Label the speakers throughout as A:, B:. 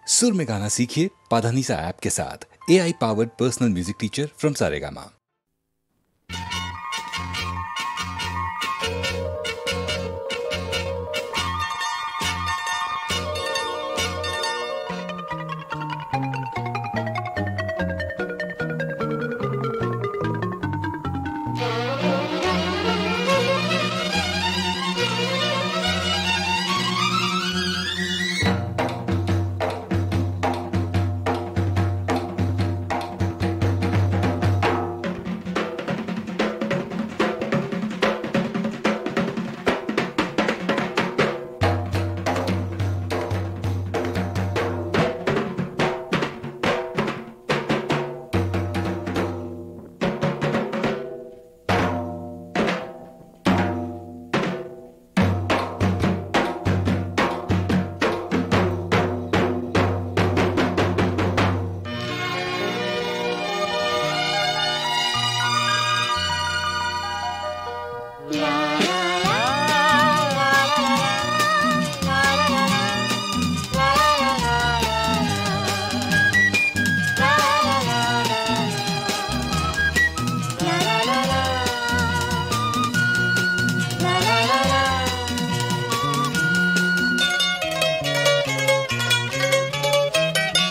A: सुर में गाना सीखिए पाधानीसा ऐप के साथ। AI powered personal music teacher from Saregama.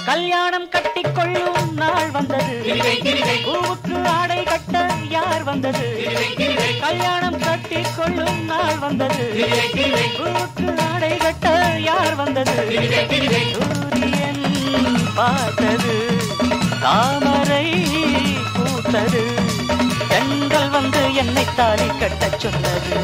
B: கல்யாணம் கட்டிக்கொள்ளும் நாள் வந்தது, பூவுக்கு ஆடை கட்ட யார் வந்தது? கல்யாணம் கட்டிக்கொள்ளும் நாள் வந்தது, பூவுக்கு ஆடை கட்ட யார் வந்தது? சூரியன் பார்த்தது, தாமரை பூத்தது, பெண்கள் வந்து என்னை தாலி கட்டச் சொன்னது.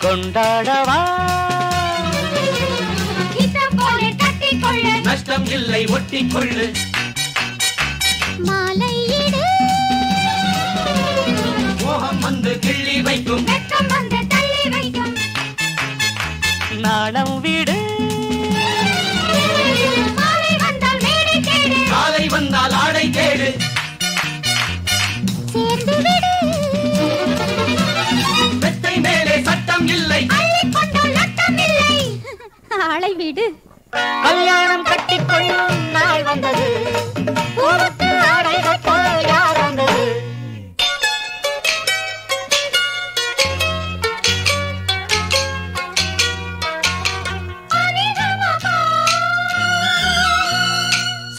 B: கொண்டாடவா
C: நஷ்டம் இல்லை ஒட்டிக்கொள்ளு,
D: மாலையிடு
C: மோகம் வந்து கிள்ளி வைக்கும்,
D: வெட்கம் வந்து தள்ளி வைக்கும்,
B: நாணம் விடு
D: மாலை வந்தால் மேடை தேடு,
C: காலை வந்தால் ஆடை தேடு,
D: சேர்ந்து விடு
C: மெத்தை மேலே சட்டம் இல்லை,
D: அள்ளிக் கொண்டால் நட்டம் இல்லை, ஆளை விடு.
B: கல்யாணம் கட்டிக்கொள்ளும் நாள் வந்தது, பூவுக்கு ஆடை கட்ட யார் வந்தது?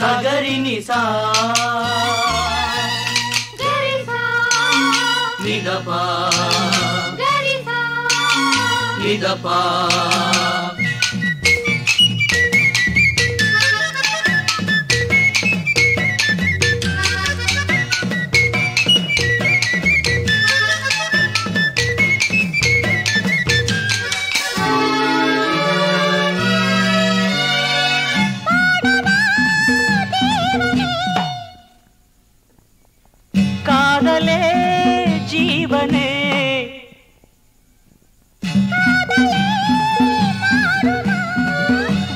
C: சகரி நிசா
D: கரிசா
C: நிதபா
D: கரிசா
C: நிதபா
B: காதலே ஜீவனே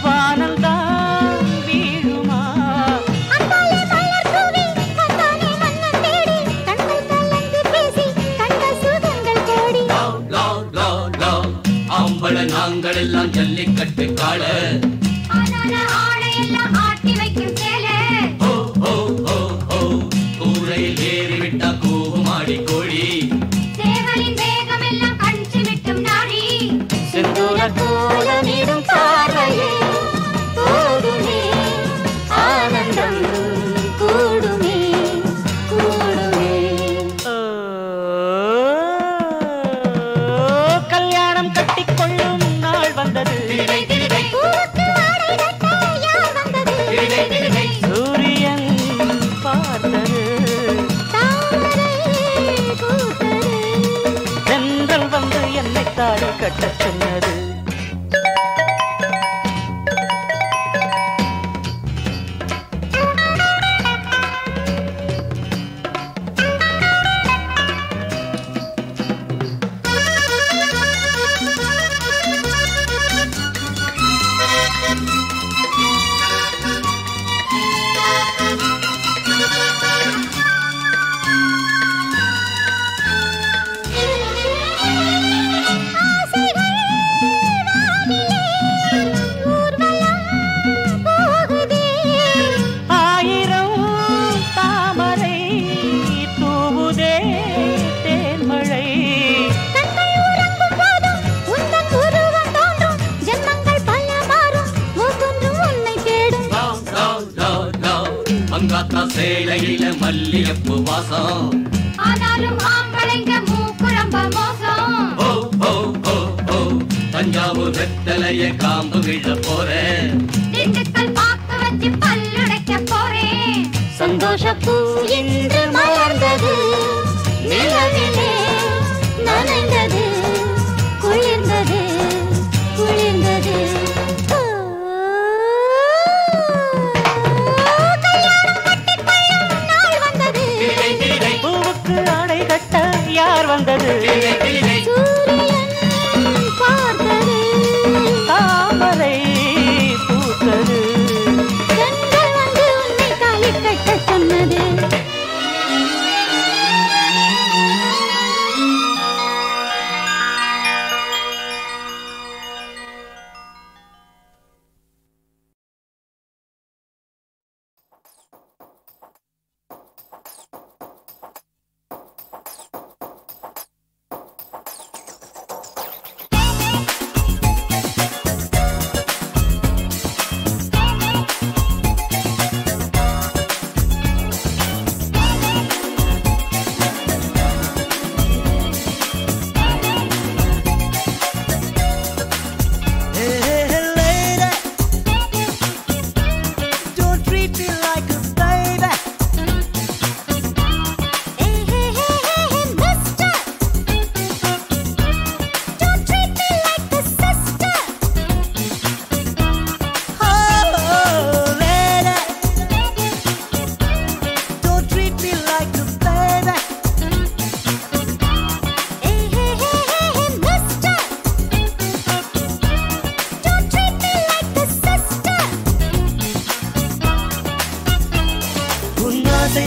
B: வானம்தான் வீழுமா?
D: அந்தாலே மலர் தூவி கண்டானே மன்னன் தேடி, கண்கள் கலந்து பேசி கண்ட சுகங்கள் கோடி,
C: லவ் லவ் லவ் லவ் ஆம்பள நாங்கள் எல்லாம் ஜல்லிக்கட்டு காள,
D: ஆனால ஆடையெல்லாம் ஆட்டி வைக்கும் சேலை,
C: ஓ ஓ ஓ ஓ கூரையில் ஏறிவிட்டா கூவுமாடி கோழி,
D: சேவலின் வேகமெல்லாம் கஞ்சி விட்டும் நாடி,
B: செந்தூர
D: கோலமிடும் பார்வையே போதுமே, ஆனந்தம் கூடுமே கூடுமே.
B: கல்யாணம் கட்டிக்கொள்ளும் நாள் வந்தது,
D: பூவுக்கு ஆடை கட்ட யார் வந்தது?
B: சூரியன் பார்த்தது,
D: தாமரை பூத்தது,
B: தென்றல் வந்து என்னை தாலி கட்டச் சொன்னது.
C: மங்காத்தா சேலையில மல்லியப்பு வாசம்
D: ஆனாலும் ஆம்பளைங்க மூக்குரம்ப மோசம்
C: ஓ ஓ ஓ ஓ தஞ்சாவூர் வெத்தலைய காம்பு விழ போறேன்
D: திண்டுக்கல் பாக்கு வச்சு பல்லுடைக்க போறேன் சந்தோஷ பூ இன்று மலர்ந்தது நிலவிலே நனைந்தது குளிர்ந்தது குளிர்ந்தது
B: பூவுக்கு ஆடை கட்ட யார் வந்தது
D: சூரியன் பார்த்தது
B: தாமரை பூத்தது
D: கண்கள் வந்து உன்னை தாலி கட்ட சொன்னது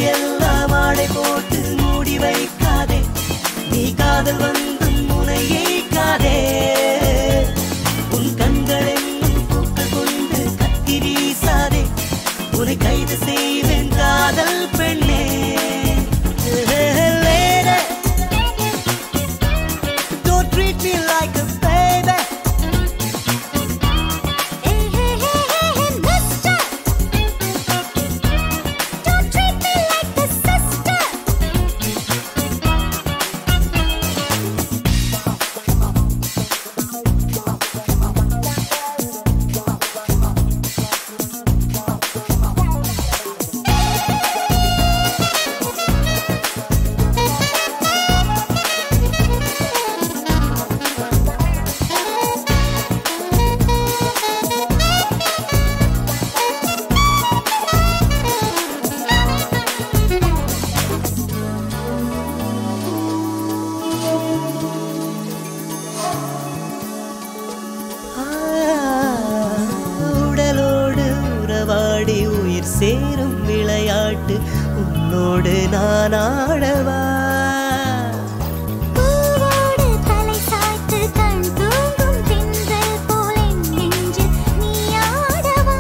B: எல்லாம் ஆடை போட்டு மூடி வைக்காதே நீ காதல் வந்து முனையைக்காதே உன் கண்கள் என்னும் பூக்கள் கொண்டு கத்தி வீசாதே உன்னை கைது செய்வேன் காதல் பெண்ணே Don't treat me like a baby சேரும் விளையாட்டு உன்னோடு நான் ஆடவா
D: பூவோடு தலை சாய்த்து கண் தூங்கும் திங்கள் போல நெஞ்சு நீ ஆடவா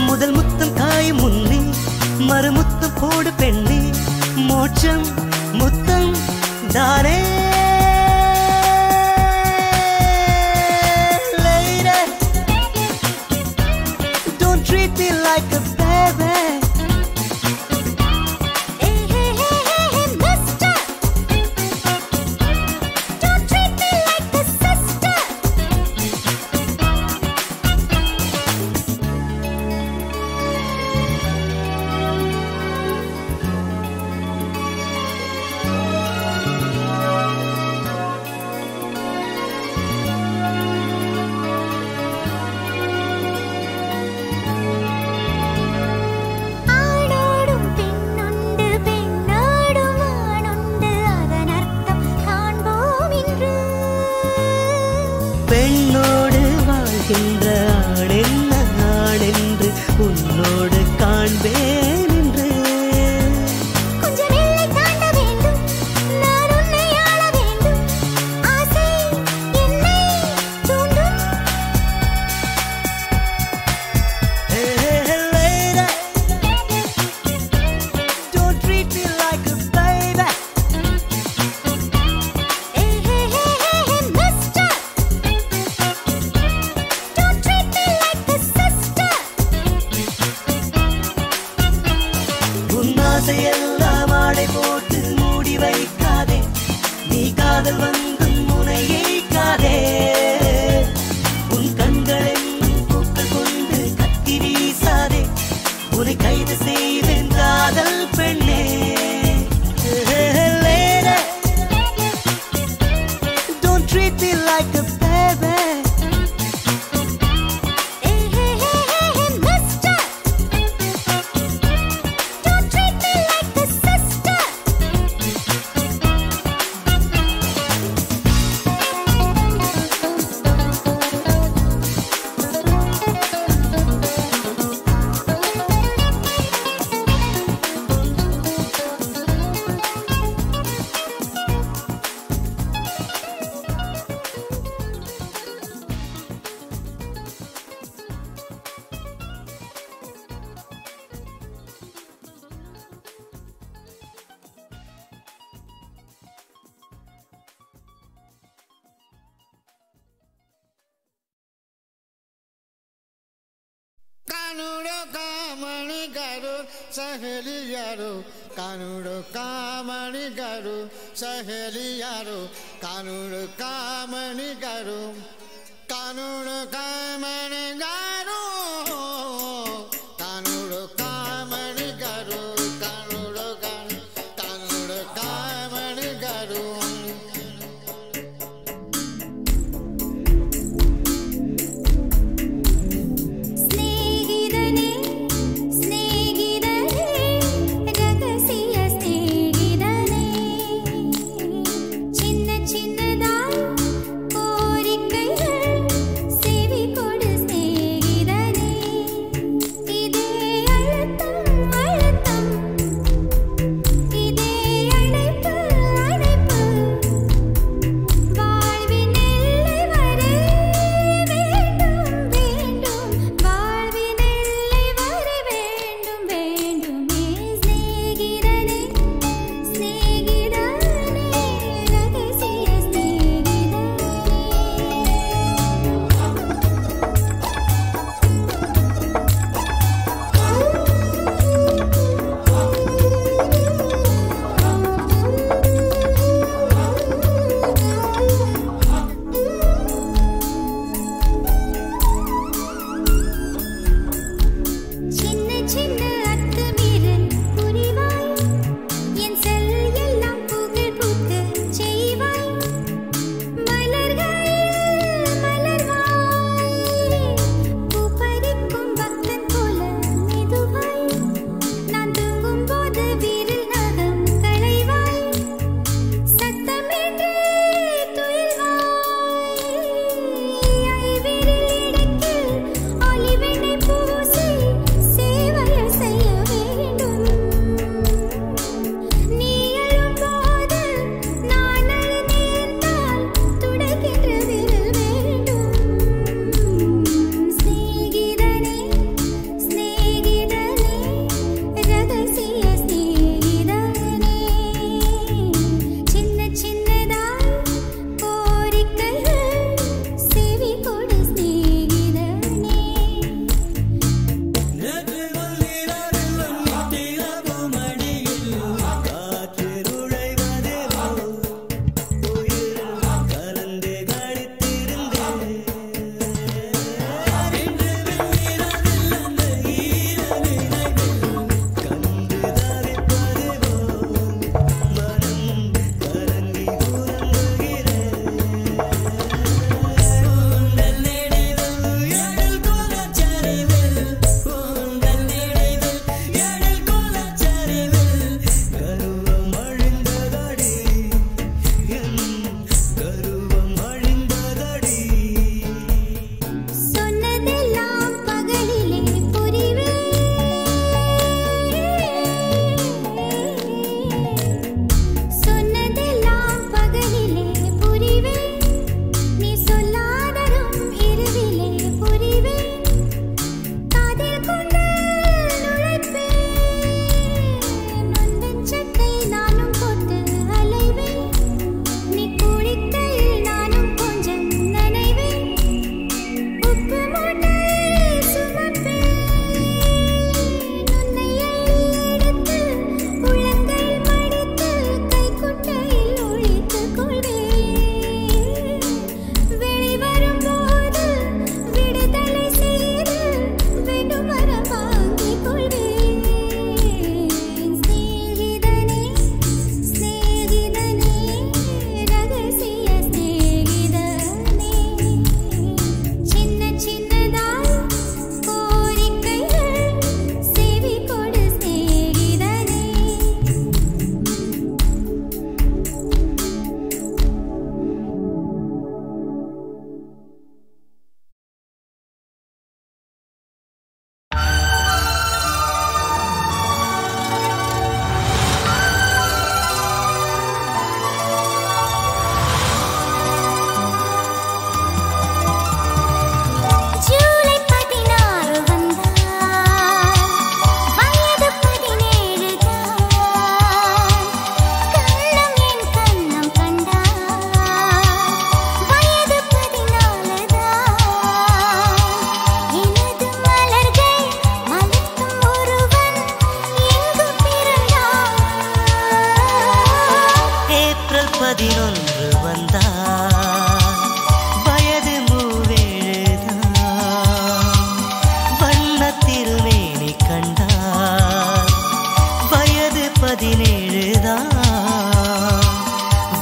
B: முதல் முத்தம் காயும் முன்னே மறுமுத்தம் போடு பெண்ணே மோட்சம் முத்தம் தானே Treat me like a baby.
D: Hey, hey, hey, hey, hey, mister. Don't treat me like a sister.
B: பெண்ணோடு வாழ்கின்ற ஆணென்ன ஆணென்று உன்னோடு காண்பேன் என்று
D: கொஞ்சம் எல்லை தாண்ட வேண்டும் நான் உன்னை ஆள வேண்டும் ஆசை என்னை தூண்டும்
B: Don't treat me like a baby
D: Hey, hey, hey, hey, hey, mister. Don't treat me like a sister.
B: ஆசையெல்லாம் ஆடை போட்டு மூடி வைக்காதே நீ காதல் வந்து முனையைக்காதே உன் கண்கள் என்னும் பூக்கள் கொண்டு கத்தி வீசாதே உன்னை கைது செய்வேன் காதல் பெண்ணே Don't treat me like a baby
E: कानूरो कामणी करो सहेली यारो कानूरो कामणी करो सहेली यारो कानूरो कामणी करो कानूरो कामणी करो कानूरो कामणी करो कानूरो कामणी करो
D: சின்ன சின்னதாய் கோரிக்கைகள் செவி
B: 11 வந்தார் வயது 37தான் வண்ண திருமேனி கண்டார் வயது 17தான்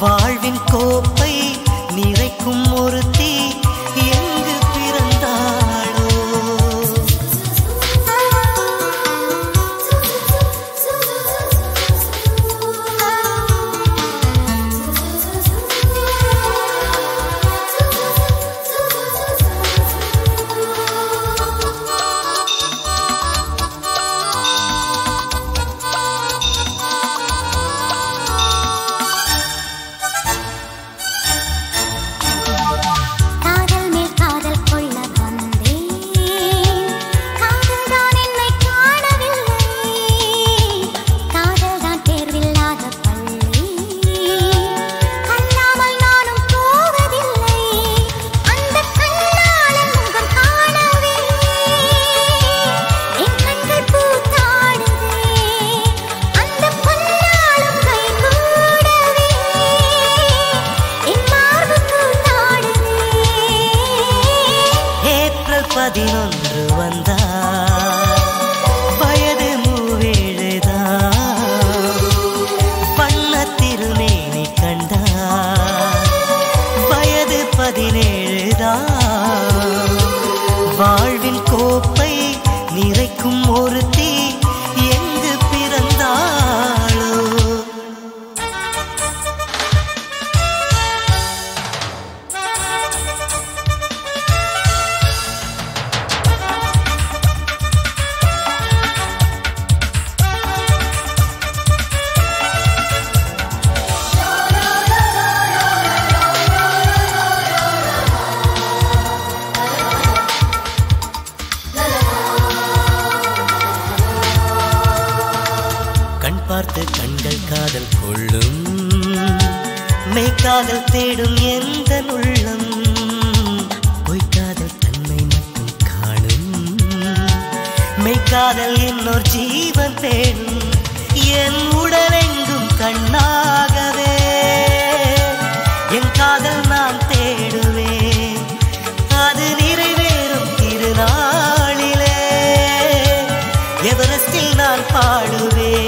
B: வாழ்வின் கோப்பை நிறைக்கும் ஒருத்தி எங்கு பிறந்தாளோ வாழ்வின் கோப்பை நிறைக்கும் ஒருத்தி எங்கு பிறந்தாளோ பார்த்து கண்கள் காதல் கொள்ளும் மெய்காதல் தேடும் எந்த உள்ளம் பொய்காதல் தன்னை மட்டும் காணும் மெய்காதல் இன்னொரு ஜீவன் தேடும் என் உடலெங்கும் கண்ணாகவே என் காதல் நான் தேடுவேன் அது நிறைவேறும் திருநாளிலே எவரெஸ்டில் நான் பாடுவேன்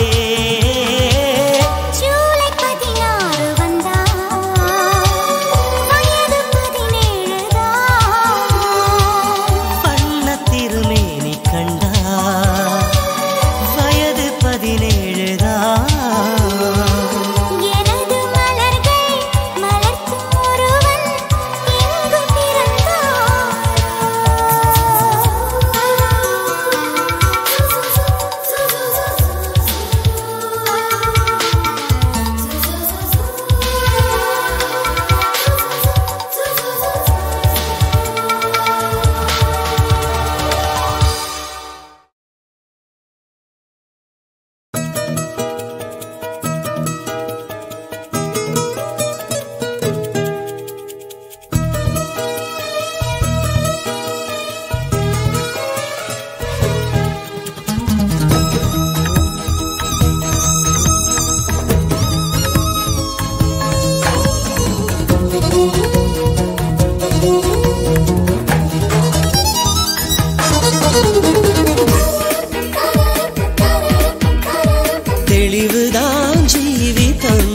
B: தெளிவுதான் ஜீவிதம்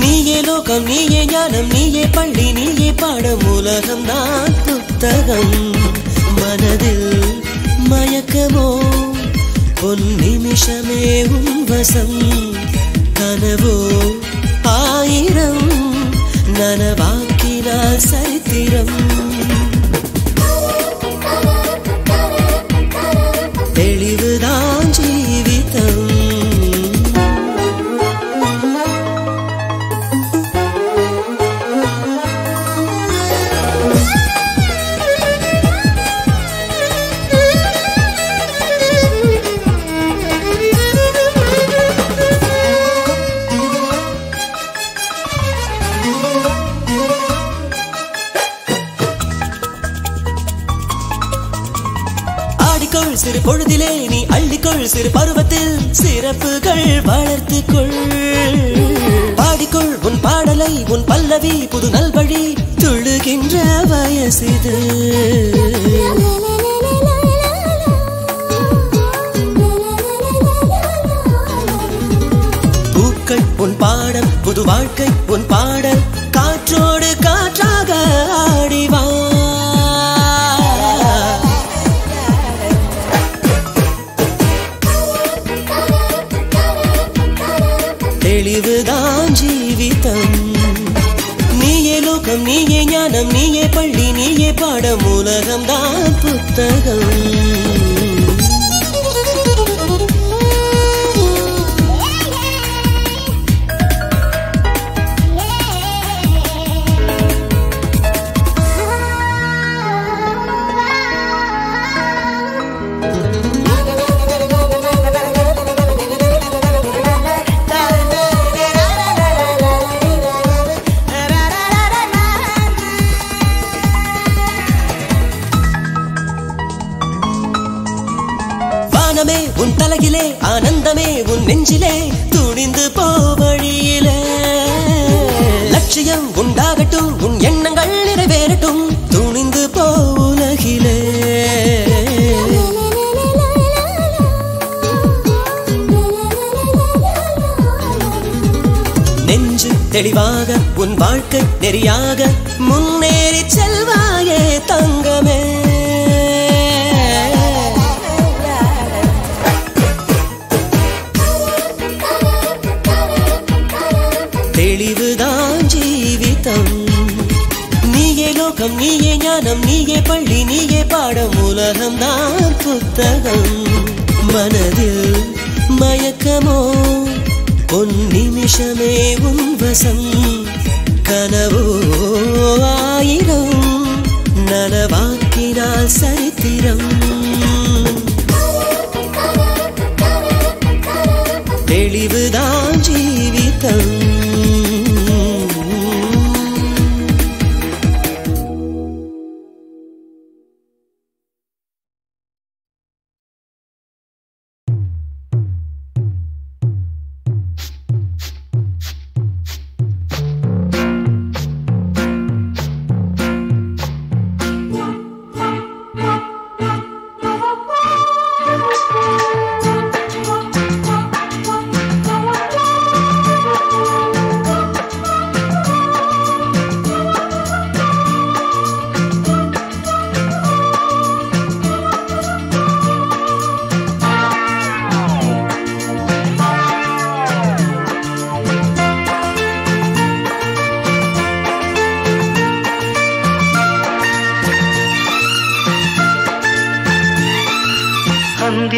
B: நீயே லோகம் நீயே ஞானம் நீயே பள்ளி நீயே பாடம் உலகம் தான் புத்தகம் மனதில் மயக்கமோ பொன் நிமிஷமே உன் வசம் கனவோ ஆயிரம் நனவாக்கினால் சரித்திரம் தெளிவுதான் ஜீவிதம் சிறு பொழுதிலே நீ அள்ளிக்கொள் சிறு பருவத்தில் சிறப்புகள் வளர்த்துக்கொள் பாடிக்கொள் உன் பாட
F: மாலை உன் பல்லவி புது நல்வழி துள்ளுகின்ற வயசிது பூக்கள் உன் பாடல் புது வாழ்க்கை உன் பாடல் காற்றோடு காற்றாக ஆடிவா தெளிவுதான் ஜீவிதம் நீயே லோகம் நீயே ஞானம் நீயே பள்ளி நீயே பாடம் உலகம்தான் புத்தகம் உன் தலையிலே ஆனந்தமே உன் நெஞ்சிலே துணிந்து போவழியிலே லட்சியம் உண்டாகட்டும் உன் எண்ணங்கள் நிறைவேறட்டும் துணிந்து போ உலகிலே நெஞ்சு தெளிவாக உன் வாழ்க்கை நெறியாக முன்னேறி செல்வாயே தங்கமே தெளிவுதான் ஜீவிதம் நீயே லோகம் நீயே ஞானம் நீயே பள்ளி நீயே பாடம் உலகம்தான் புத்தகம் மனதில் மயக்கமோ உன் நிமிஷமே உன் வசம் கனவோ ஆயிரம் நனவாக்கினால் சரித்திரம் தெளிவுதான் ஜீவிதம்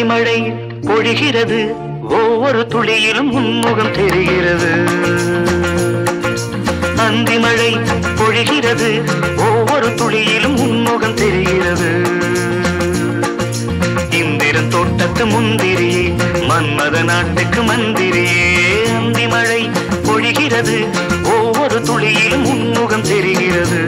B: மழை பொழிகிறது ஒவ்வொரு துளியிலும் உன்முகம் தெரிகிறது அந்தி மழை பொழிகிறது ஒவ்வொரு துளியிலும் உன்முகம் தெரிகிறது இந்திரன் தோட்டத்து முந்திரியே மன்மத நாட்டுக்கு மந்திரியே அந்தி மழை பொழிகிறது ஒவ்வொரு துளியிலும் உன்முகம் தெரிகிறது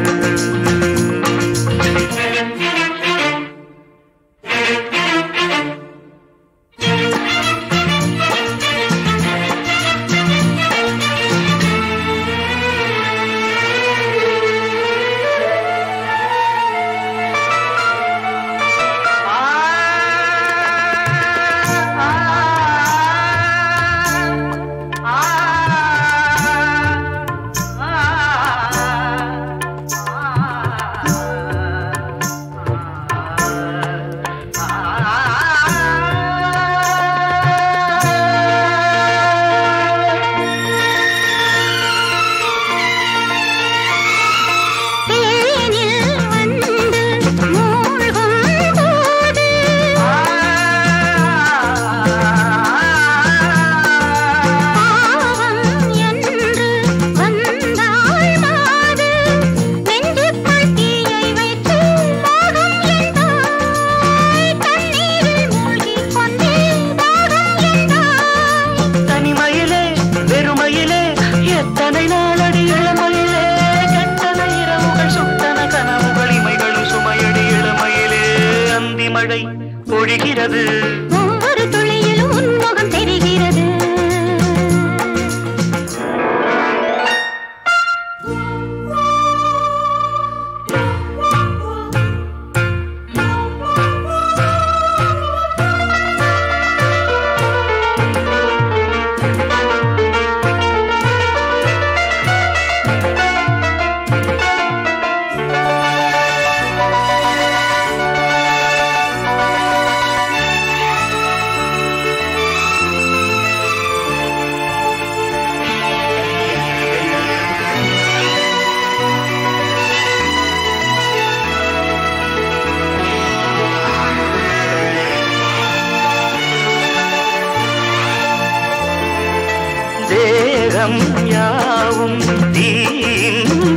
B: தேகம் யாவும் தீந்தாகம்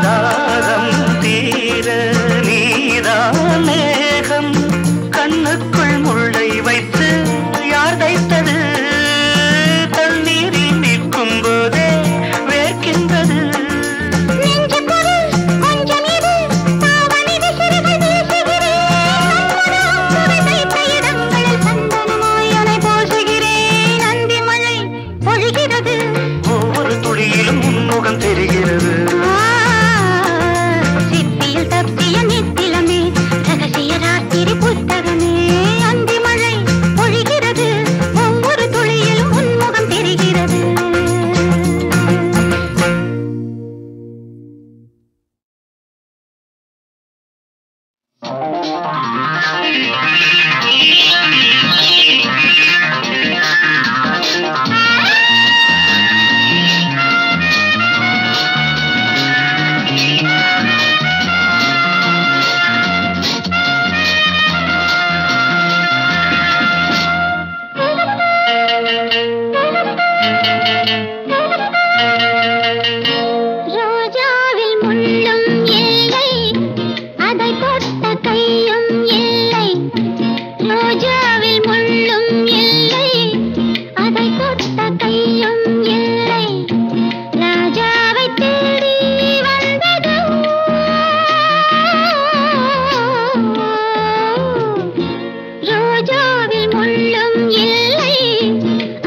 B: தாகம் தீர நீதான் மேகம் கண்ணுக்குள் முள்ளை வைத்து யார் தைத்தது தண்ணீரில் நிற்கும் போதே வேர்க்கின்றது ஒவ்வொரு துளியிலும் உன்முகம் தெரிகிறது
D: சிப்பியில் தப்பிய நித்திலமே ரகசிய ராத்திரி புத்தகமே அந்தி மழை பொழிகிறது ஒவ்வொரு துளியிலும் உன்முகம் தெரிகிறது ரோஜாவில் முள்ளும் இல்லை அதை தொட்ட கையும் இல்லை ரோஜாவில் முள்ளும் இல்லை அதை தொட்ட கையும் இல்லை ராஜாவை தேடி வந்தது ரோஜாவில் முள்ளும் இல்லை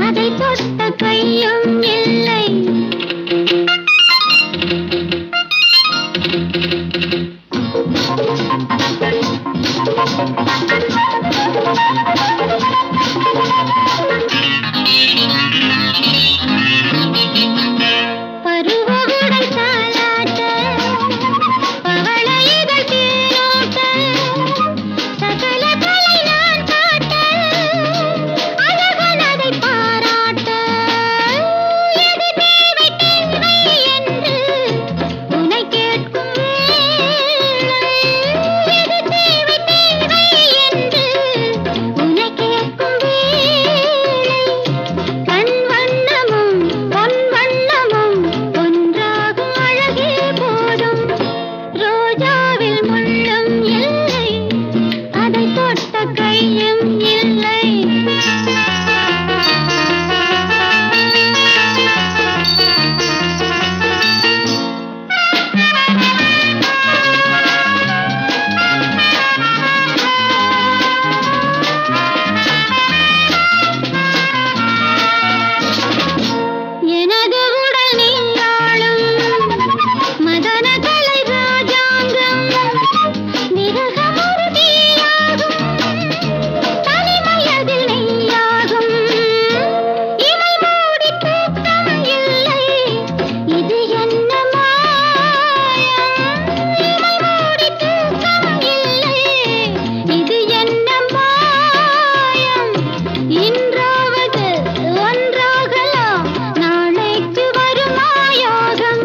D: அதை தொட்ட கையும் இல்லை பருவகுடை தாலாட்ட பவளையிதழ் தேனோட்ட சகல கலை நான் காட்ட அழகன் அதை பாராட்ட எது தேவை தேவை என்று உன்னை கேட்கும் வேளை எது தேவை தேவை என்று உன்னை கேட்கும் வேளை கண் வண்ணமும் பொன் வண்ணமும் ஒன்றாகும் அழகே போதும் ரோஜாவில் முள்ளும் இல்லை அதை தொட்ட கையும் இல்லை எனது உடல் நீயாளும் மதன கலை ராஜாங்கம் மிருகமொரு தீயாகும் தனிமையதில் நெய்யாகும் இமை மூடி தூக்கம் இல்லை இது என்ன மாயம் இமை மூடி தூக்கம் இல்லை இது என்ன மாயம் இன்றாவது ஒன்றாகலாம் நாளைக்கு வருமாயோகம்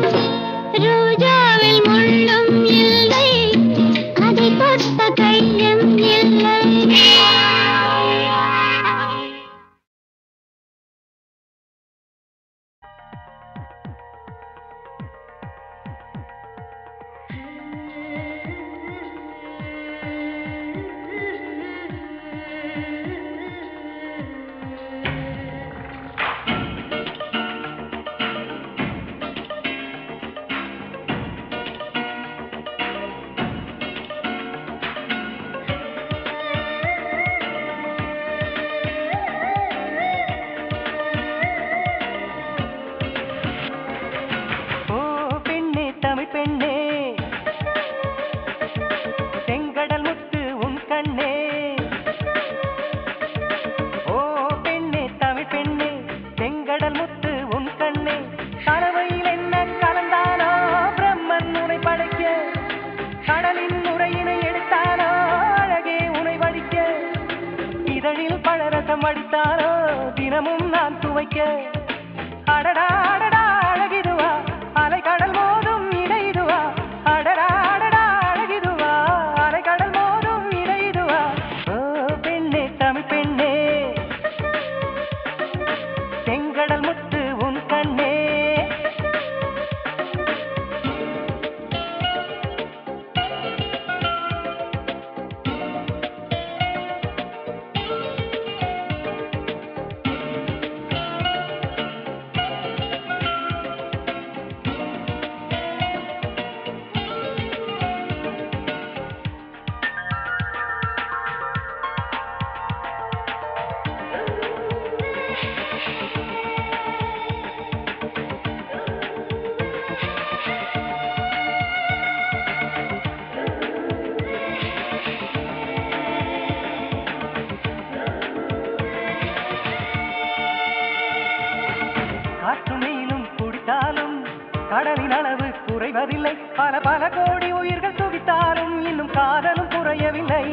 D: ரோஜாவில் முள்ளும் இல்லை அதை தொட்ட கையும் இல்லை
B: ஓ பெண்ணே தமிழ் பெண்ணே செங்கடல் முத்து உன் கண்ணே ஓ பெண்ணே தமிழ் பெண்ணே செங்கடல் முத்து உன் கண்ணே கலவையில் என்ன கலந்தானோ பிரம்மன் உனை படைக்க கடலின் உரையினை எடுத்தானோ அழகே உனை வடிக்க இதழில் பழரசம் அடித்தானோ தினமும் நான் துவைக்க அடடா அடடா அழகிதுவா அலைக்கடல் மோதும் இடைதுவா அடடா அடடா அழகிதுவா அலைக்கடல் மோதும் இடைதுவா ஓ ஓய்வதில்லை. பல பல கோடி உயிர்கள் துடித்தாலும் இன்னும் காதலும் குறையவில்லை.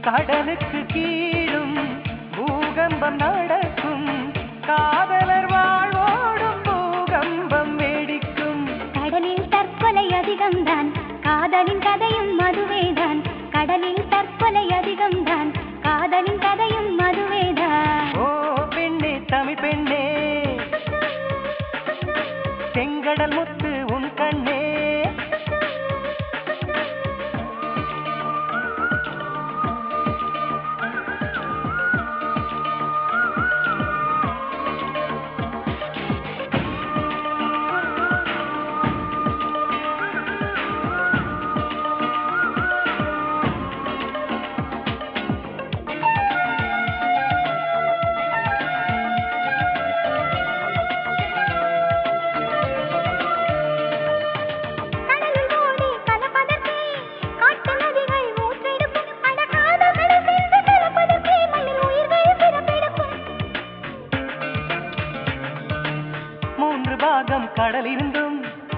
B: கடலுக்கு கீழும் பூகம்பம் நடக்கும், காதலர் வாழ்வோடும் பூகம்பம் வேடிக்கும்.
D: கடலில் தற்கொலை அதிகம்தான், காதலின் கதையும் மதுவேதான். கடலில் தற்கொலை அதிகம்தான், காதலின் கதையும் மதுவேதான்.
B: ஓ பெண்ணே தமிழ் பெண்ணே, செங்கடல் முத்து உன் கண்ணே. கடலிருந்தும்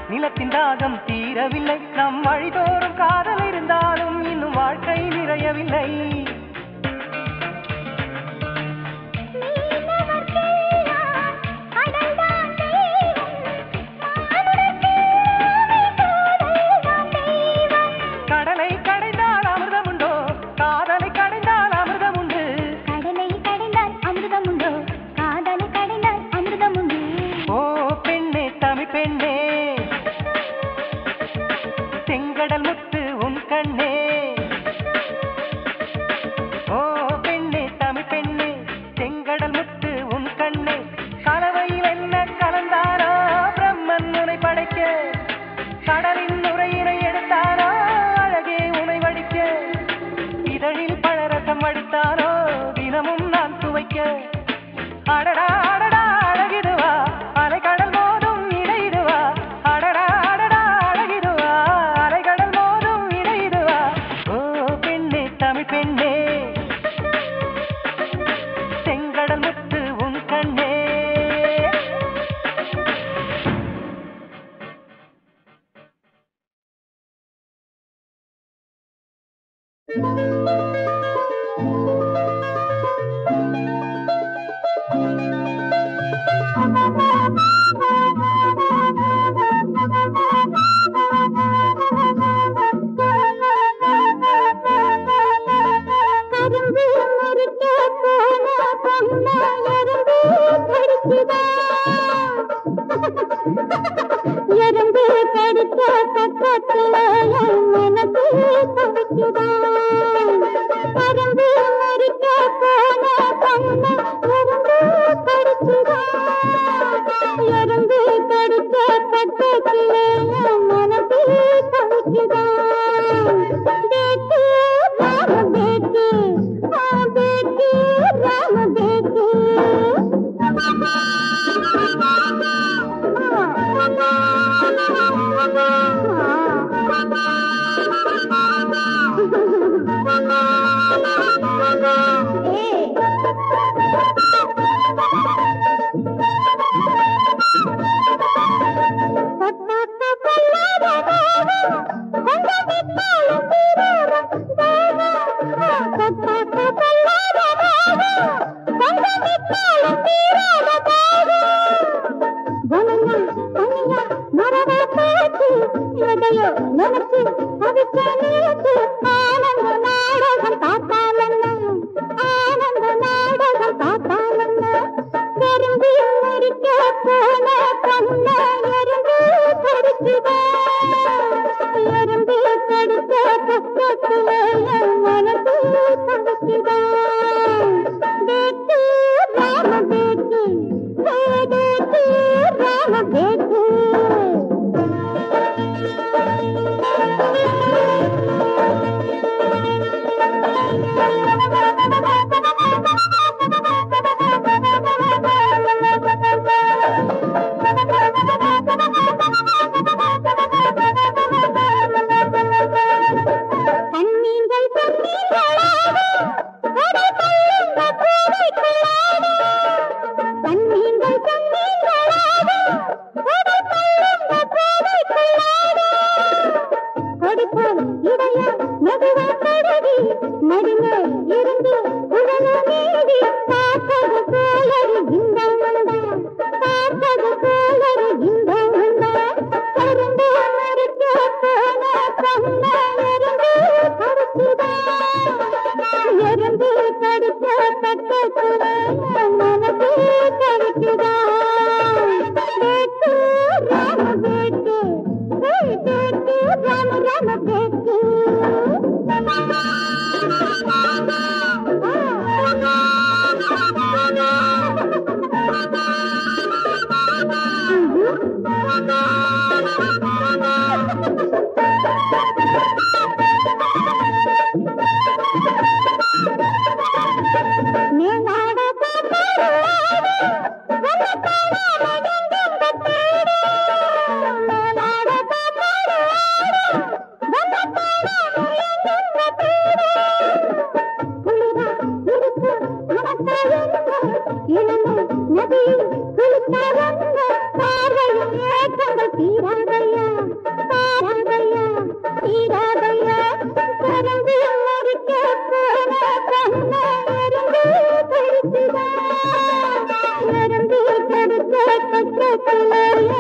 B: நிலத்தின் தாகம் தீரவில்லை. நம் வழிதோறும் காதல் இருந்தாலும் இன்னும் வாழ்க்கை நிறையவில்லை. கடலை கடைந்தால் அமிர்தம் உண்டோ, காதலை கடைந்தால் அமிர்தம் உண்டு.
D: கடலை கடைந்தால் அமிர்தம் உண்டோ, காதலை கடைந்தால் அமிர்தம் உண்டு.
B: ஓ பெண்ணே தமிழ் பெண்ணே, செங்கடல் முத்து உன் கண்ணே. ஓ பெண்ணே தமிழ் பெண்ணே, செங்கடல் முத்து உன் கண்ணே. கலவையில் என்ன கலந்தாரோ பிரம்மன் உனை படைக்க, கடலின் நுரையினை எடுத்தாரோ அழகே உனை வடிக்க. இதழில் பழரசம் வடித்தாரோ தினமும் நான் துவைக்க. அடடா அடடா அழகிதுவா, அலைக்கடல் மோதும் இடையிடுவா. அடடா அடடா அழகிதுவா, அலைக்கடல் மோதும் இடையிடுவா. ஓ பெண்ணே தமிழ் பெண்ணே, செங்கடல் முத்து உன் கண்ணே.
D: எறும்பு கடித்த பக்கத்திலே மனசு துடிக்குதான். கரும்பு முறிக்க போன கண்ணை எறும்பு கடிச்சுதான். எறும்பு கடித்த பக்கத்திலே மனசு துடிக்குதான். பேட்டி ராம பேட்டி, பேட்டி ராம பேட்டி. ஆனந்த நாடகம் பார்த்தால் Thank you.